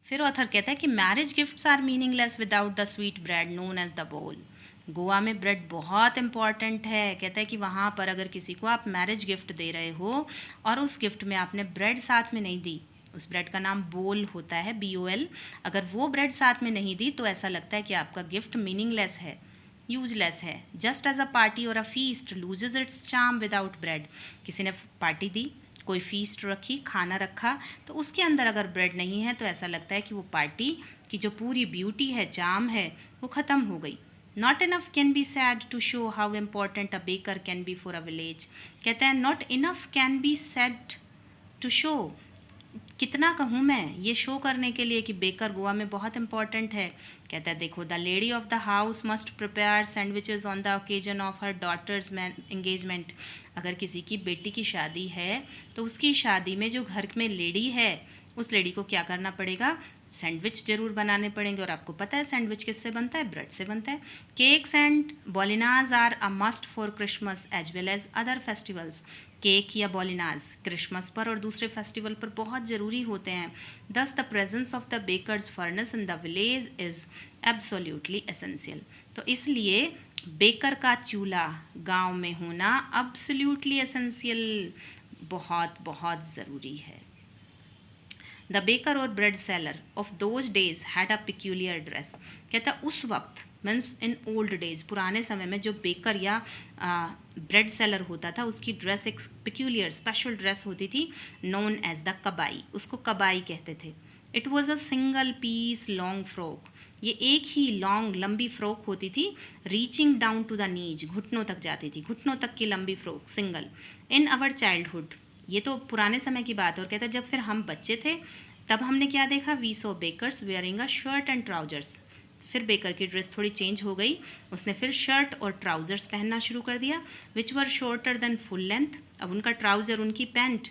फिर ऑथर कहता है कि marriage gifts are meaningless without the sweet bread known as the bol. Goa में ब्रेड बहुत इंपॉर्टेंट है। कहता है कि वहाँ पर अगर किसी को आप मैरिज गिफ्ट दे रहे हो और उस गिफ्ट में आपने ब्रेड साथ में नहीं दी, उस ब्रेड का नाम बोल होता है, BOL, अगर वो ब्रेड साथ में नहीं दी तो ऐसा लगता है कि आपका गिफ्ट मीनिंगलेस है, यूजलेस है। जस्ट एज अ पार्टी और अ feast loses it's charm without bread. किसी ने पार्टी दी, कोई फीस्ट रखी, खाना रखा, तो उसके अंदर अगर ब्रेड नहीं है तो ऐसा लगता है कि वो पार्टी की जो पूरी ब्यूटी है, चार्म है, वो ख़त्म हो गई। Not enough can be said to show how important a baker can be for a village. कहते हैं not enough can be said to show, कितना कहूँ मैं ये शो करने के लिए कि बेकर गोवा में बहुत इंपॉर्टेंट है। कहता है देखो, the lady of the house must prepare sandwiches on the occasion of her daughter's engagement. अगर किसी की बेटी की शादी है तो उसकी शादी में जो घर में लेडी है उस लेडी को क्या करना पड़ेगा, सैंडविच जरूर बनाने पड़ेंगे। और आपको पता है सैंडविच किससे बनता है, ब्रेड से बनता है। केक्स एंड बॉलिनाज are a must for Christmas as well as other festivals. Cake या बॉलिनाज क्रिसमस पर और दूसरे फेस्टिवल पर बहुत ज़रूरी होते हैं। Thus the presence of the baker's furnace in the village is absolutely essential. तो इसलिए बेकर का चूल्हा गांव में होना एब्सोल्यूटली एसेंशियल, बहुत बहुत ज़रूरी है। द बेकर और bread seller of those days had a peculiar dress. कहता है उस वक्त मीन्स इन ओल्ड डेज, पुराने समय में जो बेकर या ब्रेड सेलर होता था उसकी ड्रेस एक पिक्यूलियर स्पेशल ड्रेस होती थी, नोन एज द कबाई। उसको कबाई कहते थे। It was a single piece long frock. ये एक ही लॉन्ग लंबी फ्रॉक होती थी, reaching down to the knees, घुटनों तक जाती थी, घुटनों तक की लंबी frock, single. In our childhood, ये तो पुराने समय की बात है। और कहता है जब फिर हम बच्चे थे तब हमने क्या देखा, we saw bakers wearing a shirt and trousers. फिर बेकर की ड्रेस थोड़ी चेंज हो गई, उसने फिर शर्ट और ट्राउजर्स पहनना शुरू कर दिया, विच वर शॉर्टर देन फुल लेंथ। अब उनका ट्राउज़र, उनकी पैंट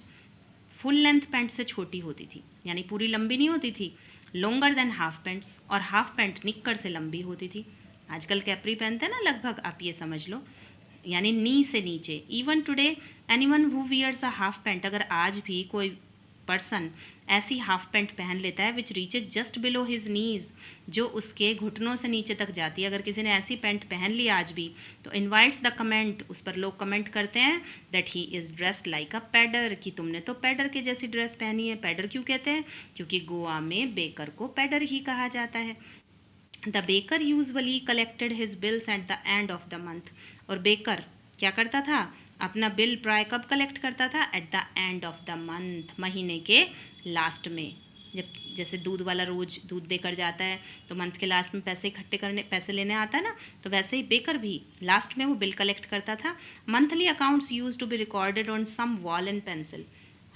फुल लेंथ पैंट से छोटी होती थी, यानी पूरी लंबी नहीं होती थी। लॉन्गर देन हाफ पैंट्स, और हाफ पैंट निक्कर से लंबी होती थी। आजकल कैप्री पहनते हैं ना लगभग, आप ये समझ लो, यानी नी से नीचे। Even today anyone who wears a half pant, अगर आज भी कोई पर्सन ऐसी हाफ पैंट पहन लेता है which reaches just below his knees, जो उसके घुटनों से नीचे तक जाती है, अगर किसी ने ऐसी पैंट पहन ली आज भी तो इनवाइट्स द कमेंट, उस पर लोग कमेंट करते हैं that he is dressed like अ पैडर, कि तुमने तो पैडर के जैसी ड्रेस पहनी है। पैडर क्यों कहते हैं, क्योंकि गोवा में बेकर को पैडर ही कहा जाता है। The baker usually collected his bills at the end of the month. और बेकर क्या करता था, अपना बिल प्राय कब कलेक्ट करता था, at the end of the month, महीने के लास्ट में। जब जैसे दूध वाला रोज़ दूध देकर जाता है तो मंथ के लास्ट में पैसे इकट्ठे करने, पैसे लेने आता है ना, तो वैसे ही बेकर भी लास्ट में वो बिल कलेक्ट करता था। Monthly accounts use to be recorded on some wall and pencil.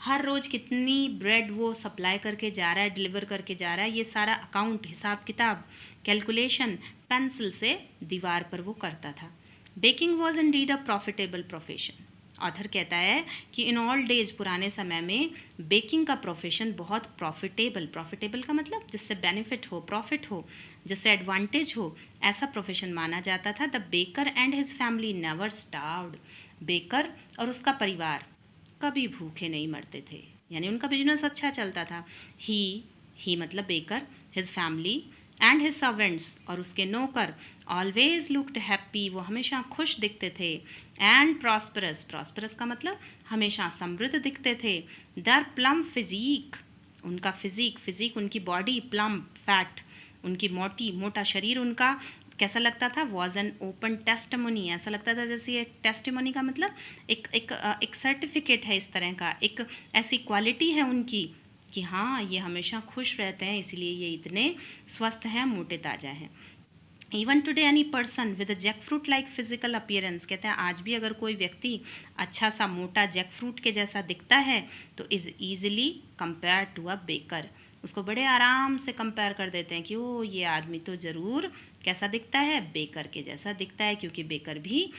हर रोज़ कितनी ब्रेड वो सप्लाई करके जा रहा है, डिलीवर करके जा रहा है, ये सारा अकाउंट, हिसाब किताब, कैलकुलेशन पेंसिल से दीवार पर वो करता था। Baking was indeed a profitable profession. Author कहता है कि इन ऑल डेज, पुराने समय में बेकिंग का प्रोफेशन बहुत प्रॉफिटेबल, प्रॉफिटेबल का मतलब जिससे बेनिफिट हो, प्रॉफिट हो, जिससे एडवांटेज हो, ऐसा प्रोफेशन माना जाता था। The baker and his family never starved. Baker और उसका परिवार कभी भूखे नहीं मरते थे, यानी उनका बिजनेस अच्छा चलता था। ही मतलब baker, his family and his servants, और उसके नौकर, ऑलवेज लुक्ड हैप्पी, वो हमेशा खुश दिखते थे। एंड प्रॉस्परस, प्रॉस्परस का मतलब हमेशा समृद्ध दिखते थे। दर प्लम फिजीक, उनका फिजीक उनकी बॉडी, प्लम फैट, उनकी मोटा शरीर उनका कैसा लगता था, वॉज एन ओपन टेस्टिमोनी। ऐसा लगता था जैसे ये टेस्टिमोनी का मतलब एक सर्टिफिकेट है, इस तरह का, एक ऐसी क्वालिटी है उनकी कि हाँ ये हमेशा खुश रहते हैं, इसलिए ये इतने स्वस्थ हैं, मोटे ताज़ा हैं। Even today any person with jackfruit like physical appearance, कहते हैं आज भी अगर कोई व्यक्ति अच्छा सा मोटा जैक फ्रूट के जैसा दिखता है तो is easily compare to a baker, उसको बड़े आराम से कंपेयर कर देते हैं कि ओ ये आदमी तो ज़रूर कैसा दिखता है, बेकर के जैसा दिखता है, क्योंकि बेकर भी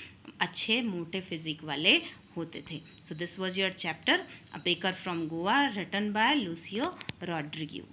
अच्छे मोटे फिजिक वाले होते थे। So this was your chapter a baker from Goa, written by Lucio रॉड्रिग्यू।